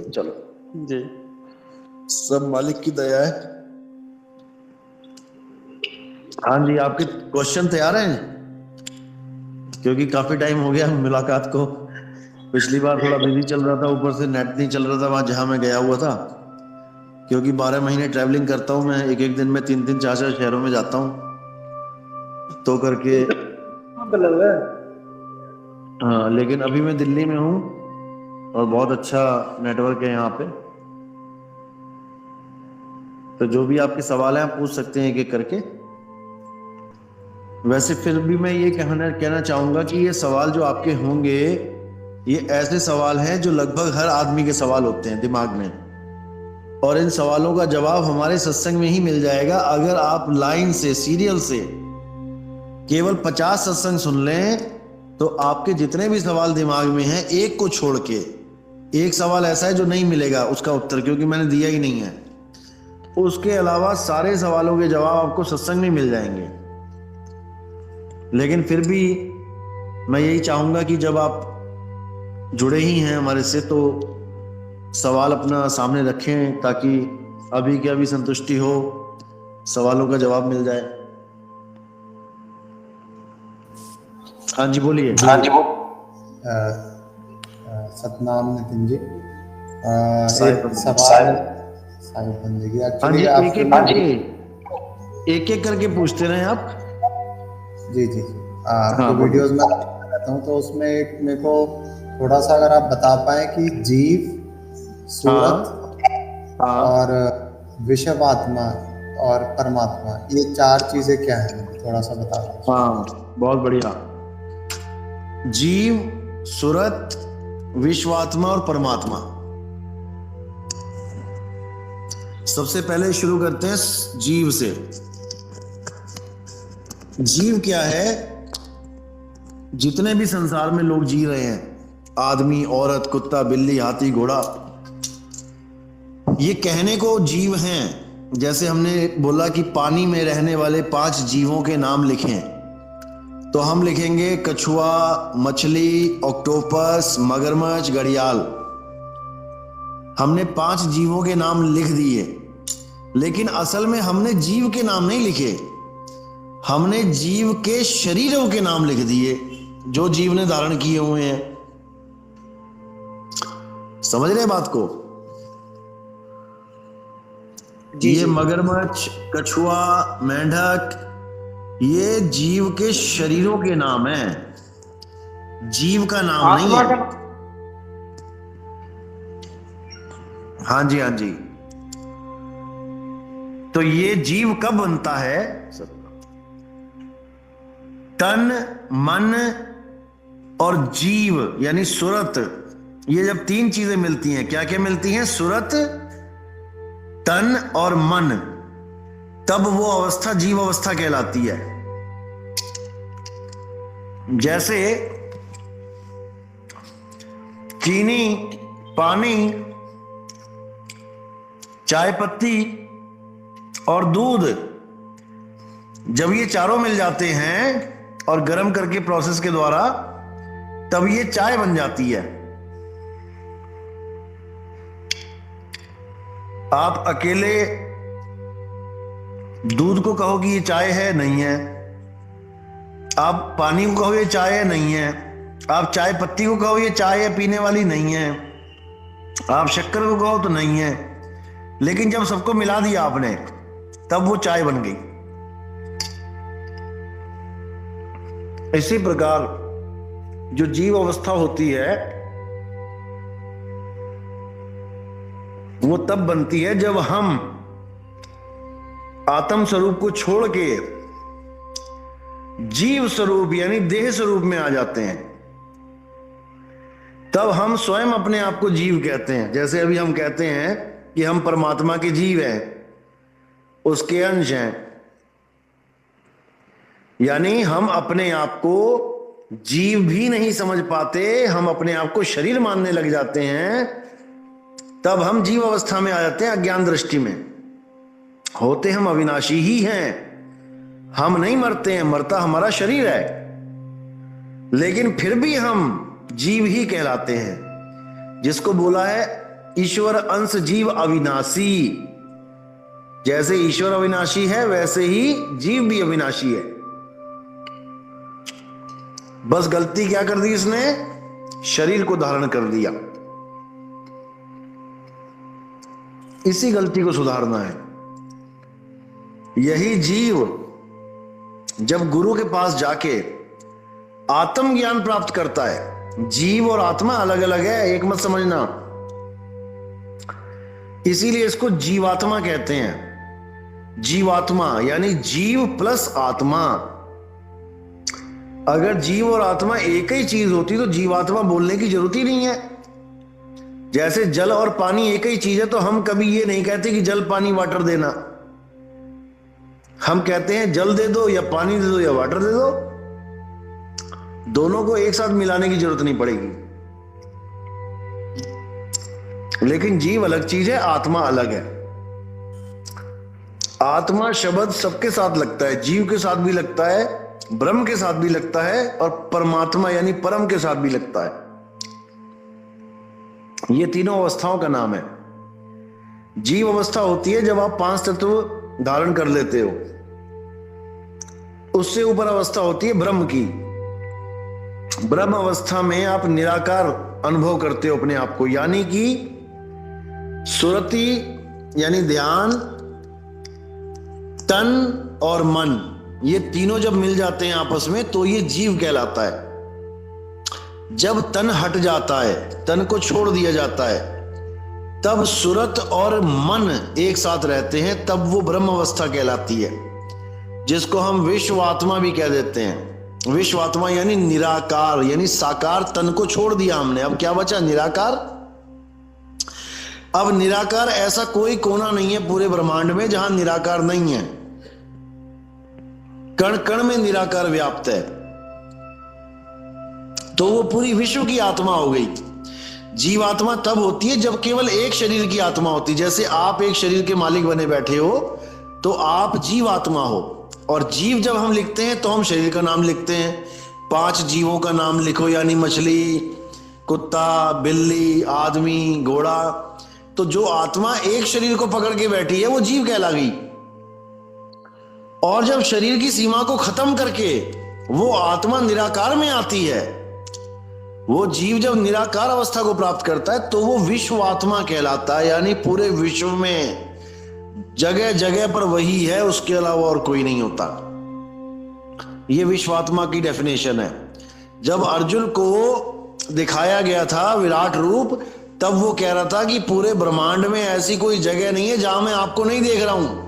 चलो जी सब मालिक की दया है। हाँ जी, आपके क्वेश्चन तैयार हैं? क्योंकि काफी टाइम हो गया मुलाकात को। पिछली बार थोड़ा बिजी चल रहा था, ऊपर से नेट नहीं चल रहा था वहां जहां मैं गया हुआ था। क्योंकि 12 महीने ट्रैवलिंग करता हूँ मैं, एक एक दिन में 3 3 4 4 शहरों में जाता हूँ तो करके। हाँ, लेकिन अभी मैं दिल्ली में हूँ और बहुत अच्छा नेटवर्क है यहाँ पे। तो जो भी आपके सवाल हैं आप पूछ सकते हैं एक एक करके। वैसे फिर भी मैं ये कहना चाहूंगा कि ये सवाल जो आपके होंगे ये ऐसे सवाल हैं जो लगभग हर आदमी के सवाल होते हैं दिमाग में, और इन सवालों का जवाब हमारे सत्संग में ही मिल जाएगा अगर आप लाइन से सीरियल से केवल 50 सत्संग सुन लें। तो आपके जितने भी सवाल दिमाग में हैं, एक को छोड़ के एक सवाल ऐसा है जो नहीं मिलेगा उसका उत्तर, क्योंकि मैंने दिया ही नहीं है। उसके अलावा सारे सवालों के जवाब आपको सत्संग में मिल जाएंगे। लेकिन फिर भी मैं यही चाहूंगा कि जब आप जुड़े ही हैं हमारे से तो सवाल अपना सामने रखें ताकि अभी की अभी संतुष्टि हो, सवालों का जवाब मिल जाए। हाँ जी बोलिए। हाँ जी वो सतनाम नितिन जी, एक सवाल साहिब बंदगी हाँ एक्चुअली जी, आपके एक एक करके पूछते रहे आप। जी जी आपके वीडियोस में रहता हूँ तो उसमें एक मेरे को थोड़ा सा अगर आप बता पाए कि जीव, सूरत और विश्वात्मा और परमात्मा, ये 4 चीजें क्या है, थोड़ा सा बता दो। हाँ बहुत बढ़िया। जीव, सुरत, विश्वात्मा और परमात्मा। सबसे पहले शुरू करते हैं जीव से। जीव क्या है? जितने भी संसार में लोग जी रहे हैं, आदमी, औरत, कुत्ता, बिल्ली, हाथी, घोड़ा, ये कहने को जीव हैं। जैसे हमने बोला कि पानी में रहने वाले 5 जीवों के नाम लिखें, तो हम लिखेंगे कछुआ, मछली, ऑक्टोपस, मगरमच्छ, घड़ियाल। हमने 5 जीवों के नाम लिख दिए, लेकिन असल में हमने जीव के नाम नहीं लिखे, हमने जीव के शरीरों के नाम लिख दिए जो जीव ने धारण किए हुए हैं। समझ रहे बात को? ये मगरमच्छ, कछुआ, मेंढक, ये जीव के शरीरों के नाम हैं, जीव का नाम नहीं है। हाँ जी, हाँ जी। तो ये जीव कब बनता है? तन, मन और जीव यानी सुरत, ये जब 3 चीजें मिलती हैं, क्या क्या मिलती हैं? सुरत, तन और मन, तब वो अवस्था जीव अवस्था कहलाती है। जैसे चीनी, पानी, चाय पत्ती और दूध, जब ये चारों मिल जाते हैं और गर्म करके प्रोसेस के द्वारा, तब ये चाय बन जाती है। आप अकेले दूध को कहो कि ये चाय है, नहीं है। आप पानी को कहो ये चाय है, नहीं है। आप चाय पत्ती को कहो ये चाय है पीने वाली, नहीं है। आप शक्कर को कहो तो नहीं है। लेकिन जब सबको मिला दिया आपने, तब वो चाय बन गई। इसी प्रकार जो जीव अवस्था होती है वो तब बनती है जब हम आत्म स्वरूप को छोड़ के जीव स्वरूप यानी देह स्वरूप में आ जाते हैं। तब हम स्वयं अपने आप को जीव कहते हैं। जैसे अभी हम कहते हैं कि हम परमात्मा के जीव हैं, उसके अंश हैं, यानी हम अपने आप को जीव भी नहीं समझ पाते, हम अपने आप को शरीर मानने लग जाते हैं। तब हम जीव अवस्था में आ जाते हैं। अज्ञान दृष्टि में होते हम अविनाशी ही हैं, हम नहीं मरते हैं, मरता हमारा शरीर है, लेकिन फिर भी हम जीव ही कहलाते हैं। जिसको बोला है ईश्वर अंश जीव अविनाशी। जैसे ईश्वर अविनाशी है वैसे ही जीव भी अविनाशी है। बस गलती क्या कर दी इसने, शरीर को धारण कर दिया। इसी गलती को सुधारना है। यही जीव जब गुरु के पास जाके आत्मज्ञान प्राप्त करता है, जीव और आत्मा अलग अलग है, एक मत समझना, इसीलिए इसको जीवात्मा कहते हैं। जीवात्मा यानी जीव प्लस आत्मा। अगर जीव और आत्मा एक ही चीज होती तो जीवात्मा बोलने की जरूरत ही नहीं है। जैसे जल और पानी एक ही चीज है तो हम कभी ये नहीं कहते कि जल पानी वाटर देना। हम कहते हैं जल दे दो या पानी दे दो या वाटर दे दो। दोनों को एक साथ मिलाने की जरूरत नहीं पड़ेगी। लेकिन जीव अलग चीज है, आत्मा अलग है। आत्मा शब्द सबके साथ लगता है, जीव के साथ भी लगता है, ब्रह्म के साथ भी लगता है और परमात्मा यानी परम के साथ भी लगता है। ये तीनों अवस्थाओं का नाम है। जीव अवस्था होती है जब आप 5 तत्व धारण कर लेते हो। उससे ऊपर अवस्था होती है ब्रह्म की। ब्रह्म अवस्था में आप निराकार अनुभव करते हो अपने आप को, यानी कि सुरति यानी ध्यान, तन और मन, ये तीनों जब मिल जाते हैं आपस में तो ये जीव कहलाता है। जब तन हट जाता है, तन को छोड़ दिया जाता है, तब सुरत और मन एक साथ रहते हैं, तब वो ब्रह्म अवस्था कहलाती है, जिसको हम विश्वात्मा भी कह देते हैं। विश्वात्मा यानी निराकार, यानी साकार तन को छोड़ दिया हमने, अब क्या बचा, निराकार। अब निराकार ऐसा कोई कोना नहीं है पूरे ब्रह्मांड में जहां निराकार नहीं है। कण कण में निराकार व्याप्त है, तो वो पूरी विश्व की आत्मा हो गई। जीवात्मा तब होती है जब केवल एक शरीर की आत्मा होती है। जैसे आप एक शरीर के मालिक बने बैठे हो तो आप जीवात्मा हो, और जीव जब हम लिखते हैं तो हम शरीर का नाम लिखते हैं। 5 जीवों का नाम लिखो, यानी मछली, कुत्ता, बिल्ली, आदमी, घोड़ा। तो जो आत्मा एक शरीर को पकड़ के बैठी है वो जीव कहला गई। और जब शरीर की सीमा को खत्म करके वो आत्मा निराकार में आती है, वो जीव जब निराकार अवस्था को प्राप्त करता है तो वो विश्व आत्मा कहलाता है। यानी पूरे विश्व में जगह जगह पर वही है, उसके अलावा और कोई नहीं होता। ये विश्वात्मा की डेफिनेशन है। जब अर्जुन को दिखाया गया था विराट रूप, तब वो कह रहा था कि पूरे ब्रह्मांड में ऐसी कोई जगह नहीं है जहां मैं आपको नहीं देख रहा हूं।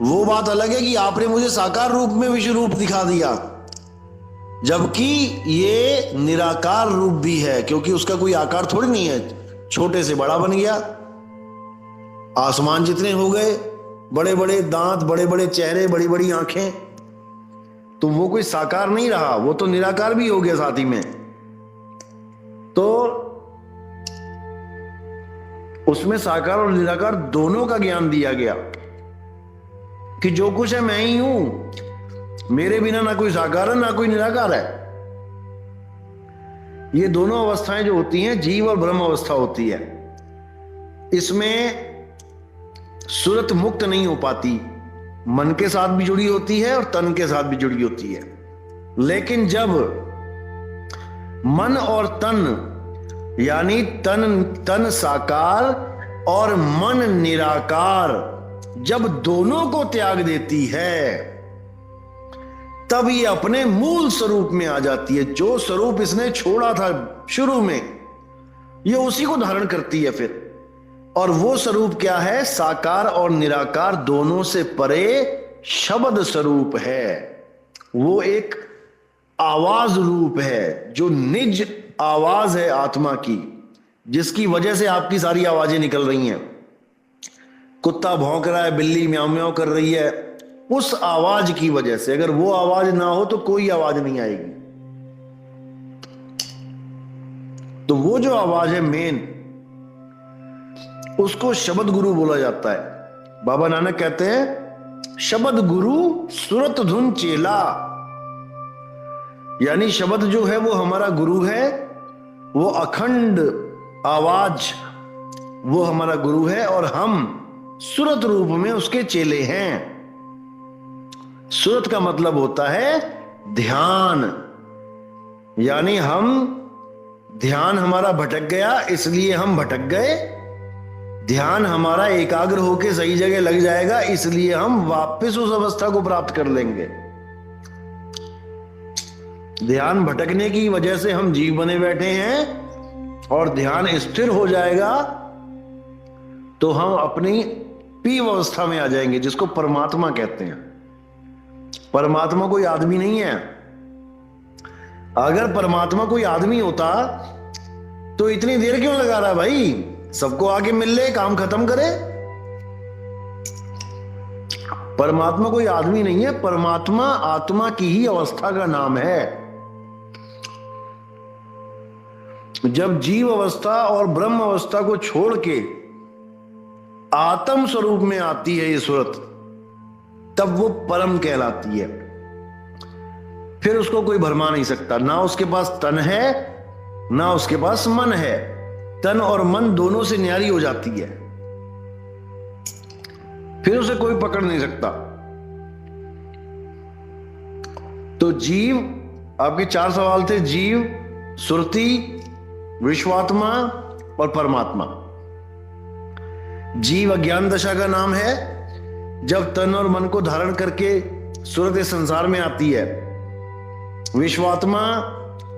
वो बात अलग है कि आपने मुझे साकार रूप में विश्व रूप दिखा दिया, जबकि ये निराकार रूप भी है, क्योंकि उसका कोई आकार थोड़ी नहीं है। छोटे से बड़ा बन गया, आसमान जितने हो गए, बड़े बड़े दांत, बड़े बड़े चेहरे, बड़ी बड़ी आंखें, तो वो कोई साकार नहीं रहा, वो तो निराकार भी हो गया साथ ही में। तो उसमें साकार और निराकार दोनों का ज्ञान दिया गया कि जो कुछ है मैं ही हूं, मेरे बिना ना कोई साकार है ना कोई निराकार है। ये दोनों अवस्थाएं जो होती हैं जीव और ब्रह्म अवस्था होती है। इसमें सुरत मुक्त नहीं हो पाती, मन के साथ भी जुड़ी होती है और तन के साथ भी जुड़ी होती है। लेकिन जब मन और तन यानी तन साकार और मन निराकार जब दोनों को त्याग देती है, तब ये अपने मूल स्वरूप में आ जाती है। जो स्वरूप इसने छोड़ा था शुरू में, ये उसी को धारण करती है फिर। और वो स्वरूप क्या है, साकार और निराकार दोनों से परे शब्द स्वरूप है। वो एक आवाज रूप है, जो निज आवाज है आत्मा की, जिसकी वजह से आपकी सारी आवाजें निकल रही हैं। कुत्ता भौंक रहा है, बिल्ली म्याऊं म्याऊं कर रही है, उस आवाज की वजह से। अगर वो आवाज ना हो तो कोई आवाज नहीं आएगी। तो वो जो आवाज है मेन, उसको शब्द गुरु बोला जाता है। बाबा नानक कहते हैं शब्द गुरु सुरत धुन चेला, यानी शब्द जो है वो हमारा गुरु है। वो अखंड आवाज वो हमारा गुरु है और हम सुरत रूप में उसके चेले हैं। सुरत का मतलब होता है ध्यान, यानी हम ध्यान हमारा भटक गया इसलिए हम भटक गए, ध्यान हमारा एकाग्र होकर सही जगह लग जाएगा इसलिए हम वापस उस अवस्था को प्राप्त कर लेंगे। ध्यान भटकने की वजह से हम जीव बने बैठे हैं और ध्यान स्थिर हो जाएगा तो हम अपनी पीव अवस्था में आ जाएंगे, जिसको परमात्मा कहते हैं। परमात्मा कोई आदमी नहीं है। अगर परमात्मा कोई आदमी होता तो इतनी देर क्यों लगा रहा भाई, सबको आके मिल ले, काम खत्म करे। परमात्मा कोई आदमी नहीं है, परमात्मा आत्मा की ही अवस्था का नाम है। जब जीव अवस्था और ब्रह्म अवस्था को छोड़ के आत्म स्वरूप में आती है ये सूरत, तब वो परम कहलाती है। फिर उसको कोई भरमा नहीं सकता, ना उसके पास तन है ना उसके पास मन है। तन और मन दोनों से न्यारी हो जाती है, फिर उसे कोई पकड़ नहीं सकता। तो जीव, आपके 4 सवाल थे, जीव, सुरति, विश्वात्मा और परमात्मा। जीव अज्ञान दशा का नाम है, जब तन और मन को धारण करके सूरत इस संसार में आती है। विश्वात्मा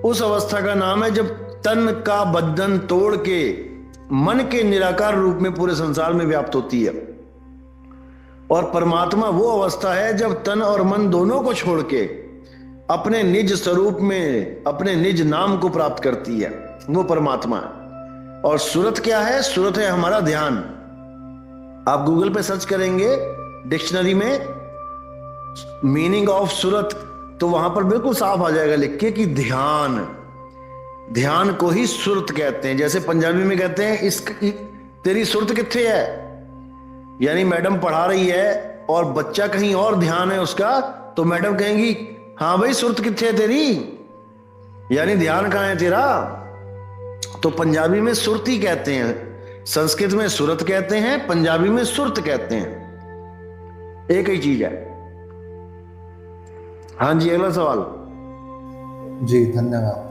उस अवस्था का नाम है जब तन का बंधन तोड़ के मन के निराकार रूप में पूरे संसार में व्याप्त होती है। और परमात्मा वो अवस्था है जब तन और मन दोनों को छोड़ के अपने निज स्वरूप में अपने निज नाम को प्राप्त करती है, वो परमात्मा है। और सूरत क्या है? सूरत है हमारा ध्यान। आप गूगल पे सर्च करेंगे डिक्शनरी में मीनिंग ऑफ सूरत, तो वहां पर बिल्कुल साफ आ जाएगा लिख के कि ध्यान, ध्यान को ही सुरत कहते हैं। जैसे पंजाबी में कहते हैं इस तेरी सुरत किथे है, यानी मैडम पढ़ा रही है और बच्चा कहीं और ध्यान है उसका, तो मैडम कहेंगी हाँ भाई सुरत किथे है तेरी, यानी ध्यान कहाँ है तेरा। तो पंजाबी में सुरती कहते हैं, संस्कृत में सुरत कहते हैं, पंजाबी में सुरत कहते हैं, एक ही चीज है। हाँ जी, अगला सवाल। जी धन्यवाद।